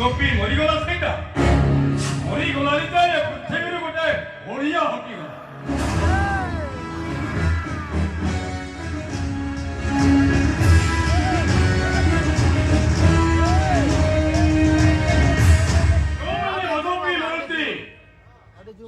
ଗୋପୀ ମରିଗଲା ସେଇଟା ମରିଗଲା ପୃଥିବୀରେ ଗୋଟେ ବଢିଆ ହଟିଗଲା।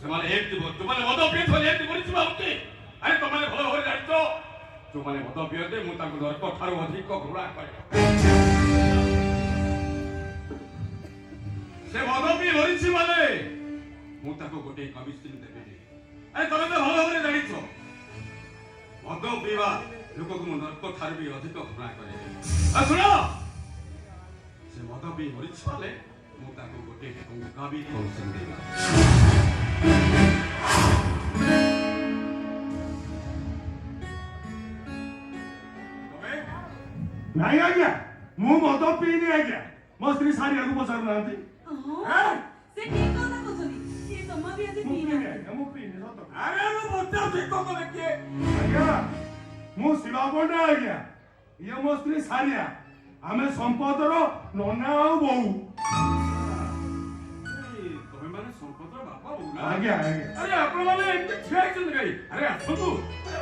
ସେମାନେ ଏମିତି ତୁମାନେ ମଦ ପିଉଥିଲେ ଏମିତି ମରିଯିବା ଉଚିତ। ଆରେ ତମାନେ ଭଲ ଭାବରେ ଜାଣିଛ ଯୋଉମାନେ ମଦ ପିଅନ୍ତି ମୁଁ ତାଙ୍କୁ ନର୍କ ଠାରୁ ଅଧିକ ଘୃଣା କରେ। ସେ ମଦ ପିଇ ମରିଛି ମାନେ ମୁଁ ତାକୁ ଗୋଟିଏ କମିଶନ ଦେବିନି। ଆରେ ତମେ ତ ଭଲ ଭାବରେ ଜାଣିଛ ମଦ ପିଇବା ଲୋକକୁ ମୁଁ ନର୍କ ଠାରୁ ବି ଅଧିକ ଘୃଣା କରେ। ଶୁଣ ସେ ମଦ ପିଇ ମରିଛି ମାନେ ମୁଁ ତାକୁ ଗୋଟିଏ ଟଙ୍କା ବି କମିଶନ ଦେବି। ନାଇଁ ଆଜ୍ଞା ମୁଁ ମଦ ପିଇନି ଆଜ୍ଞା ମୋ ସ୍ତ୍ରୀ ସାରିବାକୁ ପଚାରୁନାହାନ୍ତି। ସେ ଠିକ କଥା କହୁଛନ୍ତି ସେ ଜମା ବି ଆଜି ପିଇନା ଆଜ୍ଞା ମୁଁ ପିଇନି ସତ। ଆରେ ମୁଁ ପଚାରୁଛି ତମେ କିଏ? ଆଜ୍ଞା ମୁଁ ଶିବା ପଣ୍ଡା ଆଜ୍ଞା ଇଏ ମୋ ସ୍ତ୍ରୀ ସାରିଆ ଆମେ ସମ୍ପଦର ନନା ଆଉ ବୋଉ। ତମେ ମାନେ ସମ୍ପଦର ବାପା ବୋଉ ନା? ଆଜ୍ଞା ଆଜ୍ଞା। ଆରେ ଆପଣ ମାନେ ଏମିତି ଠିଆ ହେଇଛନ୍ତି କାଇଁ? ଆରେ ଆସନ୍ତୁ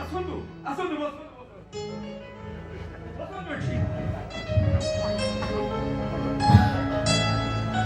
ଆସନ୍ତୁ ଆସନ୍ତୁ ବସନ୍ତୁ ଏଠି।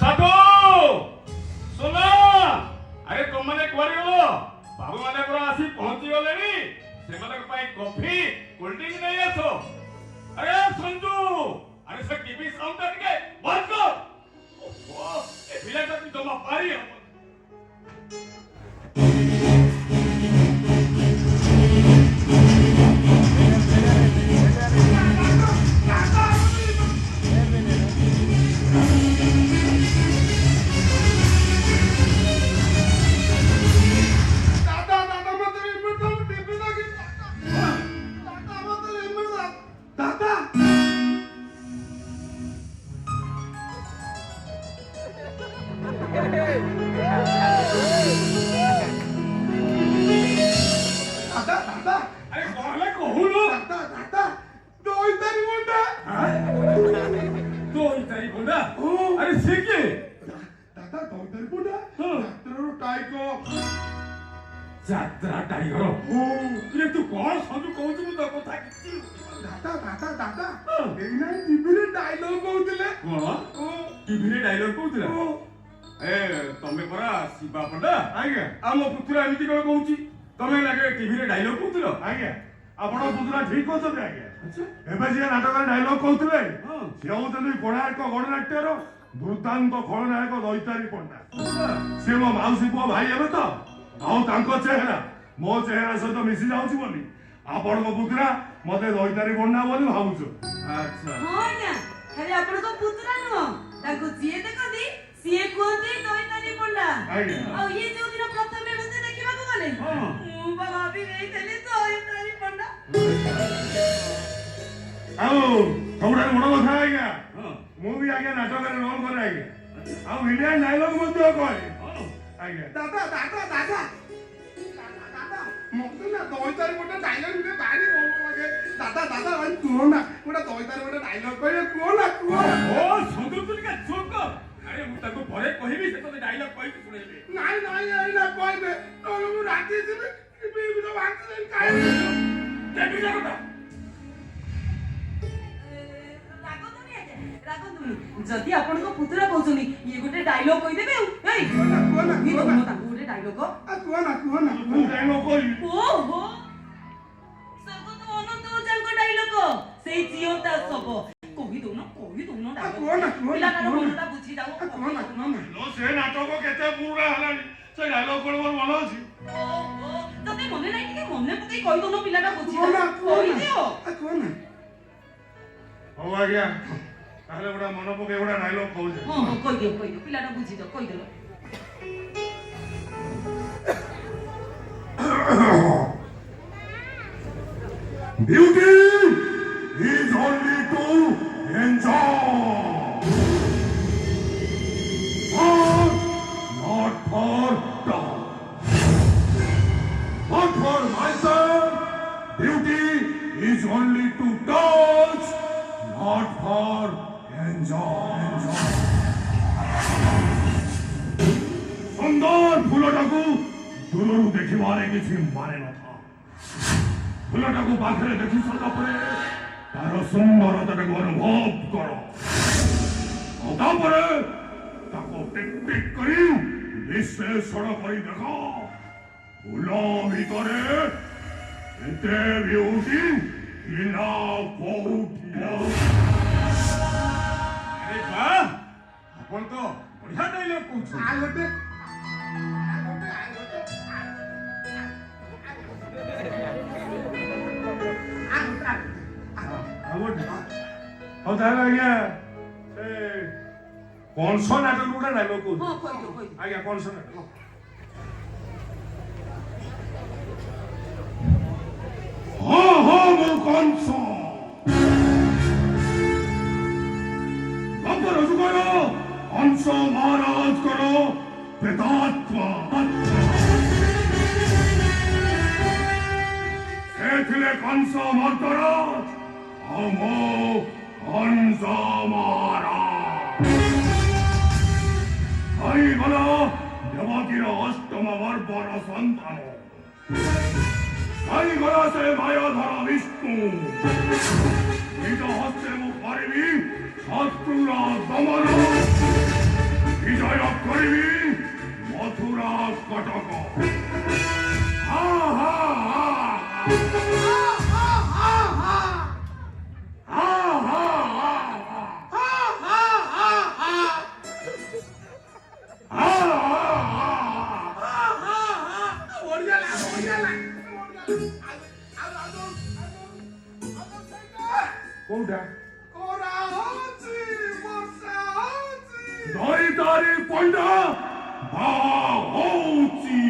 ସାଧୁ ସୁନା ଆରେ ତମମାନେ କୁଆଡେ ଗଲ? ବାବୁ ମାନେ ପୁରା ଆସି ପହଞ୍ଚି ଗଲେଣି। ସେମାନଙ୍କ ପାଇଁ କଫି କୋଲ୍ଡ ଡ୍ରିଙ୍କ ନେଇ ଆସ। ଆରେ ସଞ୍ଜୁ ଆରେ ସେ ଟିଭି ସାଉଣ୍ଡ ଟିକେ ବନ୍ଦ କର। ଓହୋ ଏ ପିଲାଟା ବି ଜମା ପାରି ହବ। ଯାତ୍ରା ଟାଇଗର ଇଏ ତୁ କଣ ସବୁ କହୁଛୁ? ମୁଁ ତ କଥା କିଛି ଦାଦା ଏଇନା ଟିଭିରେ ଡାଇଲଗ କହୁଥିଲେ। କଣ ଟିଭିରେ ଡାଇଲଗ କହୁଥିଲା? ଏ ତମେ ପରା ଶିବା ପଣ୍ଡା? ଆଜ୍ଞା। ଆଉ ମୋ ପୁତୁରା ଏମିତି କଣ କହୁଛି? ତମେ ଲାଗେ ଟିଭିରେ ଡାଇଲଗ କହୁଥିଲ? ଆଜ୍ଞା ଆପଣଙ୍କ ପୁତୁରା ଠିକ କହୁଛନ୍ତି ଆଜ୍ଞା। ଏବେ ଯିଏ ନାଟକରେ ଡାଇଲଗ କହୁଥିଲେ ସେ ହଉଛନ୍ତି କୋଣାର୍କ ଗଣନାଟ୍ୟର ଦୁର୍ଦ୍ଦାନ୍ତ ଖଳନାୟକ ଦୈତାରୀ ପଣ୍ଡା। ସେ ମୋ ମାଉସୀ ପୁଅ ଭାଇ ହେବେ ତ ଆଉ ତାଙ୍କ ଚେହେରା ମୋ ଚେହେରା ସହିତ ମିଶି ଯାଉଛି ବୋଲି ଆପଣଙ୍କ ପୁତୁରା ମତେ ଦୈତାରୀ ପଣ୍ଡା ବୋଲି ଭାବୁଛୁ। ଆଚ୍ଛା ହଁ ଆଜ୍ଞା ଖାଲି ଆପଣଙ୍କ ପୁତୁରା ନୁହଁ ତାଙ୍କୁ ଯିଏ ଦେଖନ୍ତି ସିଏ କୁହନ୍ତି ଦୈତାରୀ ପଣ୍ଡା। ଆଜ୍ଞା। ଆଉ ଇଏ ଯୋଉ ଦିନ ପ୍ରଥମେ ମତେ ଦେଖିବାକୁ ଗଲେ ମୁଁ ବା ଭାବି ନେଇଥିଲି ଦୈତାରୀ ପଣ୍ଡା। ଆଉ ସବୁଠାରୁ ବଡ କଥା ଆଜ୍ଞା ମୁଁ ବି ଆଜ୍ଞା ନାଟକରେ ରୋଲ କରେ ଆଜ୍ଞା ଆଉ ଇଣ୍ଡିଆନ ଡାଇଲଗ ମଧ୍ୟ କହେ ଆଜ୍ଞା। ଦାଦା ମତେ ନା ଦୈତାରୀ ଗୋଟେ ଡାଇଲଗ ଗୋଟେ ଭାରି ଭଲ ଲାଗେ। ଦାଦା ଭାଇ କୁହ ନା ଗୋଟେ ଦୈତାରୀ ଗୋଟେ ଡାଇଲଗ କହିବେ କୁହ ନା। ଓ ସଞ୍ଜୁ ତୁ ଟିକେ ଚୁପ କର। ଆରେ ମୁଁ ତାକୁ ପରେ କହିବି ସେ ତତେ ଡାଇଲଗ କହିକି ଶୁଣେଇବେ। ନାଇଁ ଏଇନା କହିବେ ନହେଲେ ମୁଁ ରାଜି ଯିବି ଭାଙ୍ଗି ଦେବି ଖାଇବି। ଯଦି ଆପଣଙ୍କ ପୁତୁରା କହୁଛନ୍ତି ଇଏ ଗୋଟେ ଡାଇଲଗ କହିଦେବେ ଆଉ କୁହ ନା ତାଙ୍କୁ ଗୋଟେ ଡାଇଲଗ କୁହ ନା ଡାଇଲଗ କହିବି। ଓହୋ ସ୍ୱର୍ଗତ ଅନନ୍ତ ଓଝାଙ୍କ ଡାଇଲଗ ସେଇ ଜିଅନ୍ତା ଶବ କହିଦଉନ ପିଲାଟାର ମନଟା ବୁଝି ଯାଉ। ସେ ନାଟକ କେତେ ପୁରୁଣା ହେଲାଣି ସେ ଡାଇଲଗ କଣ ମୋର ମନେ ଅଛି? ଓହୋ ତତେ ମନେ ନାହିଁ ଟିକେ ମନେ ପକେଇ କହିଦଉନ ପିଲାଟା ବୁଝି କୁହ ନା ହଉ ଆଜ୍ଞା ତାହେଲେ ଗୋଟେ ମନେ ପକେଇ ଗୋଟେ ଡାଇଲଗ କହୁଛି। ହଁ କହିଦିଅ ପିଲାଟା ବୁଝିଦିଅ କହିଦେଲ। Beauty is only to enjoy, not for talk. But for myself, beauty is only to touch, not for enjoy. ଦୂରରୁ ଦେଖିବାରେ କିଛି ମାନେ ନଥାଏ। ଫୁଲଟାକୁ ପାଖରେ ଦେଖି ସାରିଲା ପରେ ତାର ସୁନ୍ଦରତାଟାକୁ ଅନୁଭବ କର। ଆଉ ତାପରେ ତାକୁ ଟିକ୍ ଟିକ୍ କରି ବିଶ୍ଳେଷଣ କରି ଦେଖ। ଫୁଲ ଭିତରେ ଏତେ ବିଉଟି କିନା କୋଉଠି। ଆରେ ବାଃ, ଆପଣ ତ ବଢିଆ ଡାଇଲଗ କହୁଛନ୍ତି। ଆଉ ଗୋଟେ ହଉ ତାହେଲେ ଆଜ୍ଞା ସେ କଂସ ନାଟକ ଗୋଟେ ଡାଇଲଗ କହୁଛି। ହଁ କହିଦିଅ କହିଦିଅ। ଆଜ୍ଞା କଂସ ନାଟକ। ହଁ ହଁ ମୁଁ କଂସ ବାପର ଯୁଗର କଂସ ମହାରାଜ କର ପ୍ରେତାତ୍ମା ସେ ଥିଲେ କଂସ ମର୍ଦ୍ଦରାଜ ଆଉ ମୁଁ କଂସ ମହାରାଜ। ହେଇଗଲା ଦେବକୀର ଅଷ୍ଟମ ଗର୍ଭର ସନ୍ତାନ। ହେଇଗଲା ସେ ମାୟାଧର ବିଷ୍ଣୁ। ନିଜ ହସ୍ତେ ମୁଁ କରିବି ଶତ୍ରୁର ଦମନ। ବିଜୟ କରିବି ମଥୁରା କଟକ। ହା ହା ହା କୋଉଟା ନଈ ତାରି ପଣ୍ଡା ହଉଛି।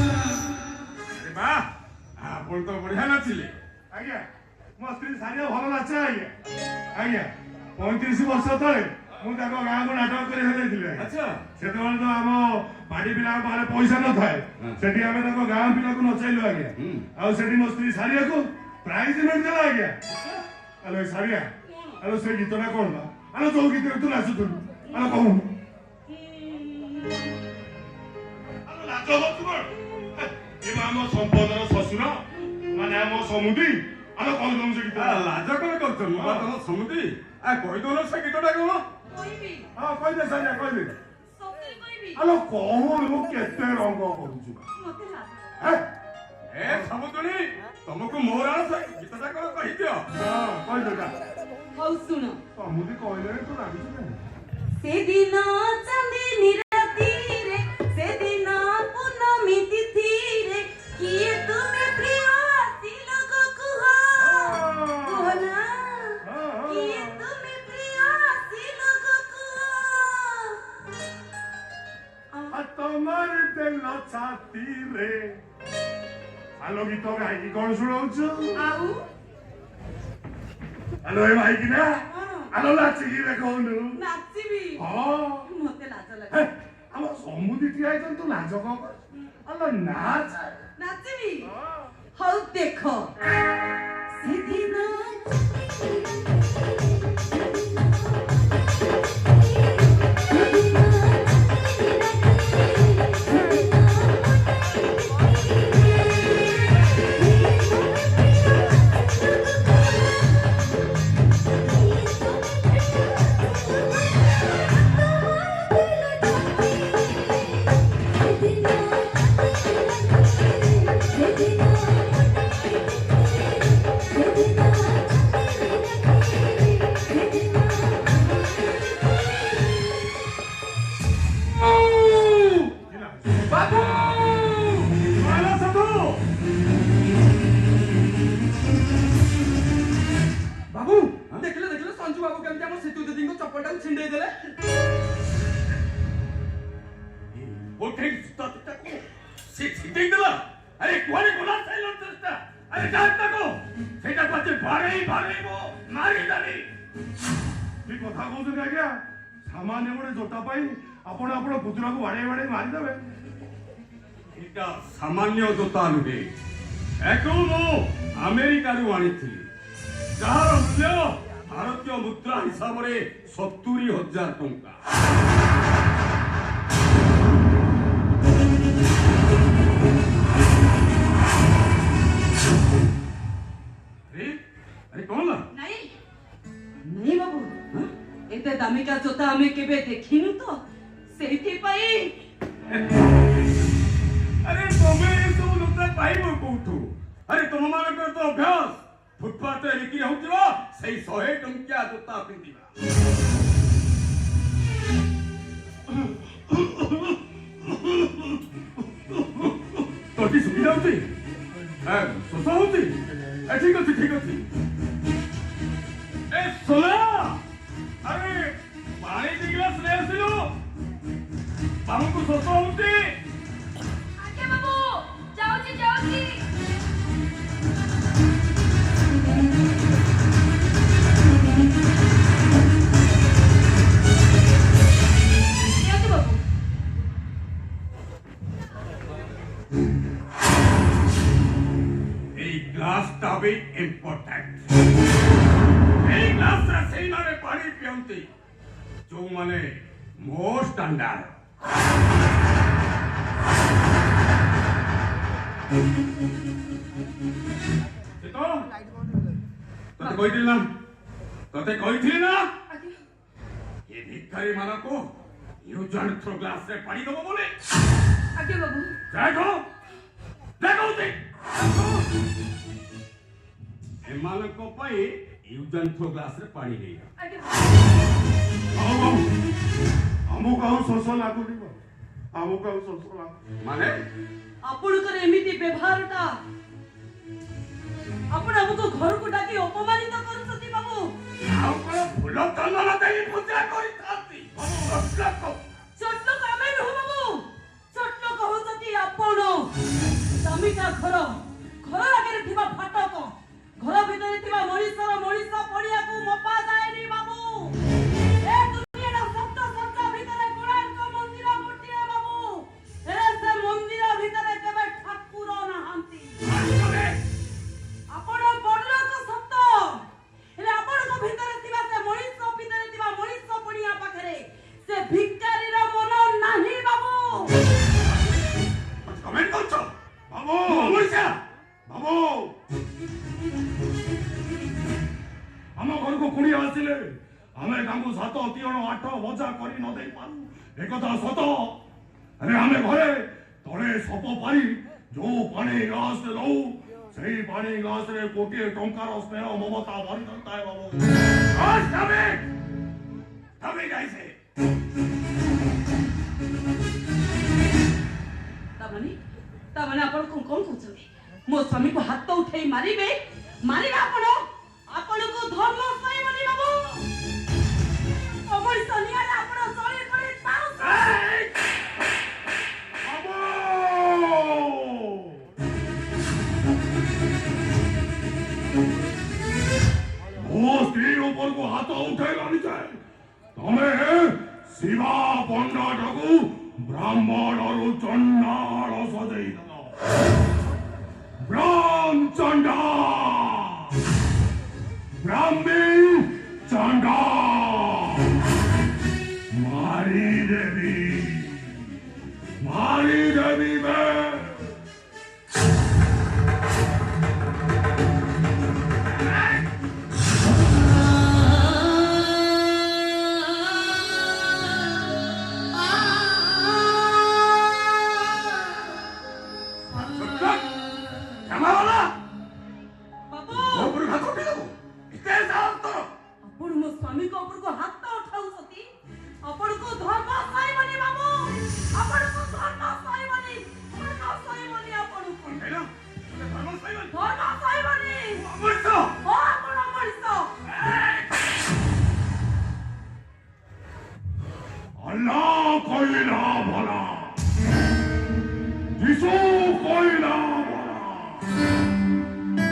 ଆରେ ବାଃ, ଆପଣ ତ ବଢିଆ ନାଚିଲେ। ଆଜ୍ଞା ମୋ ସ୍ତ୍ରୀ ସାରିଆ ଭଲ ନାଚେ ଆଜ୍ଞା। ଆଜ୍ଞା 35 ବର୍ଷ ତଳେ ମୁଁ ତାଙ୍କ ଗାଁକୁ ନାଟକ କରି ଯାଇଥିଲି। ଆଚ୍ଛା। ସେତେବେଳେ ତ ଆମ ପାର୍ଟି ପିଲାଙ୍କ ପାଖରେ ପଇସା ନଥାଏ। ସେଠି ଆମେ ତାଙ୍କ ଗାଁ ପିଲାକୁ ନଚାଇଲୁ ଆଜ୍ଞା। ଆଉ ସେଠି ମୋ ସ୍ତ୍ରୀ ସାରିଆକୁ ପ୍ରାଇଜ ମିଳିଥିଲା ଆଜ୍ଞା। ଆଲୋ ସାରିଆ ଆଲୋ ସେ ଗୀତଟା କଣ ବା? ଆଲୋ ଯୋଉ ଗୀତରେ ତୁ ନାଚୁଥିଲୁ ଆଲୋ କହୁନୁ। ଆଲୋ ଲାଜ ହଉଛୁ କଣ? ଇଏ ଆମ ସମ୍ପଦର ଶ୍ୱଶୁର ମାନେ ଆମ ସମୁଦି। ଆଲୋ କହିଦଉନୁ ସେ ଗୀତ। ଲାଜ କଣ କରୁଛ? ମୁଁ ବା ତମ ସମୁଦି। କହିଦଉନ ସେ ଗୀତଟା କଣ? କହିବି ହଁ କହିଦେ ସାରିଆ କହିଦେ। ସତରେ କହିବି। ଆଲୋ କହୁନୁ କେତେ ରଙ୍ଗ କରୁଛୁ। ମତେ ଲାଜ। ହେ? ଏ ସମୁଦୁଣୀ, ତମକୁ ମୋର ସେ ଗୀତଟା କଣ କହିଦିଅ। ହଁ କହିଦେ ଯା। ହଉ ଶୁଣ। ସମୁଦି କହିଲେ ତୁ ରାଗୁଛୁ କାଇଁ? ସେଦିନ ଚାନ୍ଦିନୀ ରାତିରେ ସେଦିନ ପୂର୍ଣ୍ଣମୀ ତିଥିରେ କିଏ ତୁମେ ପ୍ରିୟ ଆସିଲ ଗো କୁହ କୁହ ନା କିଏ ତୁମେ ପ୍ରିୟ ଆସିଲ ଗো କୁହ। ତମର ତେଲ ଛାତିରେ। ଆଲୋ ଗୀତ ଗାଇକି କଣ ଶୁଣଉଛୁ? ଆଉ ଆଲୋ ଏ ଭାଇକି ନା ଆଲୋ ନାଚିକି ଦେଖଉନୁ। ନାଚିବି। ହଁ ମତେ ଲାଜ ହେ, ଲାଗେ। ଆମ ସମୁଦି ଠିଆ ହେଇଛନ୍ତି ତୁ ଲାଜ କଣ କରୁଛୁ? ଆଲୋ ନାଚ। ନାଚିବି। ହଉ ଦେଖ ସେଦିନ ବାବୁ ଦେଖିଲେ ଦେଖିଲେ ସଞ୍ଜୁ ବାବୁ କେମିତି ଆମ ସେତୁ ଦିଦିଙ୍କ ଚପଲଟାକୁ ଛିଣ୍ଡେଇ ଦେଲେ। ସେ ଛିଣ୍ଡେଇ ଦେଲା। ଆରେ କୁଆଡେ ଗଲା ସାଇଲେନ୍ସରଟା? ଆରେ ଯାଆ ତାକୁ ସେଇଟା ପାଛେ ବାରେଇ ବାରେଇବ ମାରି ଦାରି କି କଥା କହୁଛନ୍ତି ଆଜ୍ଞା? ସାମାନ୍ୟ ଗୋଟେ ଜୋତା ପାଇଁ ଆପଣ ଆପଣ ପୁତୁରାକୁ ବାଡ଼େଇ ବାଡ଼େଇ ମାରିଦେବେ? ଏଇଟା ସାମାନ୍ୟ ଜୋତା ନୁହେଁ। ଏକୁ ମୁଁ ଆମେରିକାରୁ ଆଣିଥିଲି, ଯାହାର ମୂଲ୍ୟ ଭାରତୀୟ ମୁଦ୍ରା ହିସାବରେ 70,000 ଟଙ୍କା। ଆରେ କଣ ହେଲା? ନାଇଁ ନାଇଁ ବାବୁ, ଏତେ ଦାମିକା ଜୋତା ଆମେ କେବେ ଦେଖିନୁ ତ, ସେଇଥିପାଇଁ। ଆରେ ତମେ ଏସବୁ ଜୋତା ପାଇବ କୋଉଠୁ? ଆରେ ତମମାନଙ୍କର ତ ଅଭ୍ୟାସ ଫୁଟପାଥରେ ବିକ୍ରି ହଉଥିବା ସେଇ 100 ଟଙ୍କିଆ ଜୋତା ପିନ୍ଧିବା। ତୋଟି ଶୁଖି ଯାଉଛି, ଶୋଷ ହଉଛି। ଠିକ ଅଛି ଠିକ ଅଛି। ଏ ସୋଲା, ଆରେ ପାଣି ଦି ଗ୍ଲାସ ନେଇ ଆସିଲୁ, ଆମକୁ ଶୋଷ ହଉଛି। ଆଜ୍ଞା ବାବୁ, ଯାଉଛି ଯାଉଛି। ନିଅନ୍ତୁ ବାବୁ। এই গ্লাসটা भी ইম্পর্টেন্ট। এই গ্লাসটা সেইমানে পানি পিଅନ୍ତି ଯୋଉମାନେ ମୋ ଷ୍ଟାଣ୍ଡାର୍ଡ। ତତେ କହିଥିଲି ନା ଏ ଭିକାରୀ ମାନଙ୍କୁ ୟୁଜ୍ ଆଣ୍ଡ ଥ୍ରୋ ଗ୍ଲାସରେ ପାଣି ଦବ ବୋଲି। ଆଜ୍ଞା ବାବୁ। ଦେଖ ଏମାନଙ୍କ ପାଇଁ ୟୁଜ୍ ଆଣ୍ଡ ଥ୍ରୋ ଗ୍ଲାସରେ ପାଣି ନେଇଗା। ଆମକୁ ଆଉ ଶୋଷ ଲାଗୁନି, ଆମକୁ ଆଉ ଶୋଷ ଲାଗୁନି। ମାନେ ଆପଣଙ୍କର ଏମିତି ବ୍ୟବହାରଟା, ଆପଣ ଆମକୁ ଘରକୁ ଡାକି ଅପମାନିତ କରୁଛନ୍ତି ବାବୁ। ଆଉ କଣ ଫୁଲ ଚନ୍ଦନ ଦେଇ ପୂଜା କରିଥାନ୍ତି? ଛୋଟ ଲୋକ ଆମେ ନୁହଁ ବାବୁ, ଛୋଟ ଲୋକ ହଉଛନ୍ତି ଆପଣ। ଦାମିକା ଘର ଆଗରେ ଥିବା ଫାଟକ, ଘର ଭିତରେ ଥିବା ମଣିଷ ପଡ଼ିଆକୁ ମପା ଯାଏନି ବାବୁ। ଏ ଦୁନିଆର ସପ୍ତ ସର୍ଗ ଭିତରେ କୋଣାର୍କ ମନ୍ଦିର ଗୋଟିଏ ବାବୁ, ହେଲେ ସେ ମନ୍ଦିର ଭିତରେ କେବେ ଠାକୁର ନାହାନ୍ତି। ଆପଣ ବଡ଼ଲୋକ ସତ, ହେଲେ ଆପଣଙ୍କ ଭିତରେ ଥିବା ସେ ମଣିଷ ଭିତରେ ଥିବା ମଣିଷ ପଡ଼ିଆ ପାଖରେ ସେ ଭିକାରୀର ମନ ନାହିଁ ବାବୁ। କମେଣ୍ଟ କରୁଛ ବାବୁ ବାବୁ, ଆମ ଘରକୁ କୁଣିଆ ଆସିଲେ ଆମେ ତାଙ୍କୁ 7 ତିଅଣ 8 ଭଜା କରି ନ ଦେଇ ପାରୁ, ଏକଥା ସତ। ହେଲେ ଆମେ ଘରେ ତଳେ ସପ ପାରି ଯୋଉ ପାଣି ଗ୍ଲାସରେ ଦଉ, ସେଇ ପାଣି ଗ୍ଲାସରେ କୋଟିଏ ଟଙ୍କାର ସ୍ନେହ ମମତା ଭରି ରହିଥାଏ ବାବୁ। ତାମାନେ ଆପଣ କଣ କହୁଛନ୍ତି? ମୋ ସ୍ୱାମୀକୁ ହାତ ଉଠେଇ ମାରିବେ ଆପଣ? ଆପଣଙ୍କୁ ଧର୍ମ ସହିବନି ବାବୁ। ଅମଣିଷ ନିଆଁରେ ଆପଣ ଜଳି ପଡ଼ି ମୋ ସ୍ତ୍ରୀ ଉପରକୁ ହାତ ଉଠେଇଲାନି ଯେ ତମେ ଶିବା ପଣ୍ଡାଟାକୁ ବ୍ରାହ୍ମଣରୁ ଚଣ୍ଡାଳ ସଜେଇ ଦେଲ। ଚଣ୍ଡା ବ୍ରାହ୍ମୀ ଚଣ୍ଡା ମାରି ଦେବି ବେ। ଆପଣ ମୋ ସ୍ୱାମୀଙ୍କ ଉପରକୁ ହାତ ଉଠାଉଛନ୍ତି? ଆପଣଙ୍କୁ ଧର୍ମ ସହିବନି ବାବୁ, ଆପଣଙ୍କୁ ଧର୍ମ ସହିବନି, ଆପଣଙ୍କୁ ଧର୍ମ ସହିବନି। ଆପଣ ଅମଣିଷ। अल्लाह कोइला भला, यीशु कोइला भला,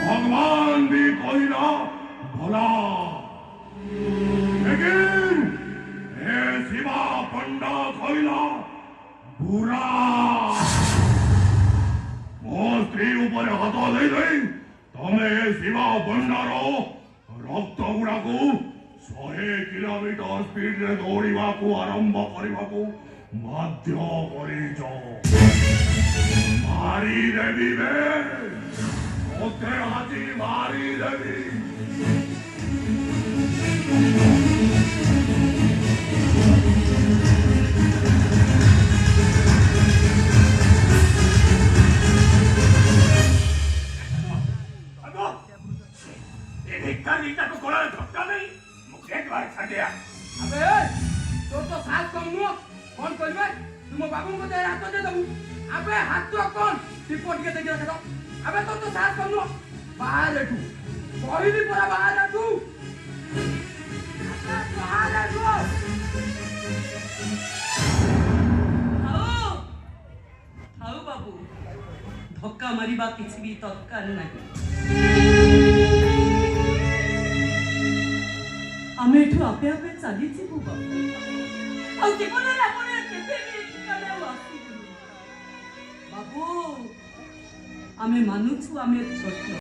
भगवान भी कोइला भला। ପୁରା ମୋ ସ୍ତ୍ରୀ ଉପରେ ହାତ ଦେଇ ଦେଇ ତମେ ଏ ସୀମା ବଣ୍ଡାର ରକ୍ତ ଗୁଡାକୁ 100 କିଲୋମିଟର ସ୍ପିଡରେ ଦୌଡ଼ିବାକୁ ଆରମ୍ଭ କରିବାକୁ ବାଧ୍ୟ କରିଛ। ମାରିଦେବି ବେ, ତୋତେ ଆଜି ମାରିଦେବି। अबे तो साथ कम नुह कौन करबे तुम बाबू को दे हाथ दे दबू अबे हाथ तो कौन रिपोर्ट के देके रख दो अबे तो साथ कम नुह बाहर एठू कोई भी पूरा बाहर एठू बाहर एठू ଥାଉ ଥାଉ ବାବୁ ଧକ୍କା ମାରିବା କିଛି ବି ଦରକାର ନାହିଁ। ଆମେ ଏଠୁ ଆପେ ଆପେ ଚାଲିଯିବୁ ବାବୁ। ଆଉ ଜୀବନରେ ଆପଣ କେବେ ବି ଏଠିକାରେ ଆଉ ଆସିବୁନି ବାବୁ। ଆମେ ମାନୁଛୁ ଆମେ ଛୋଟ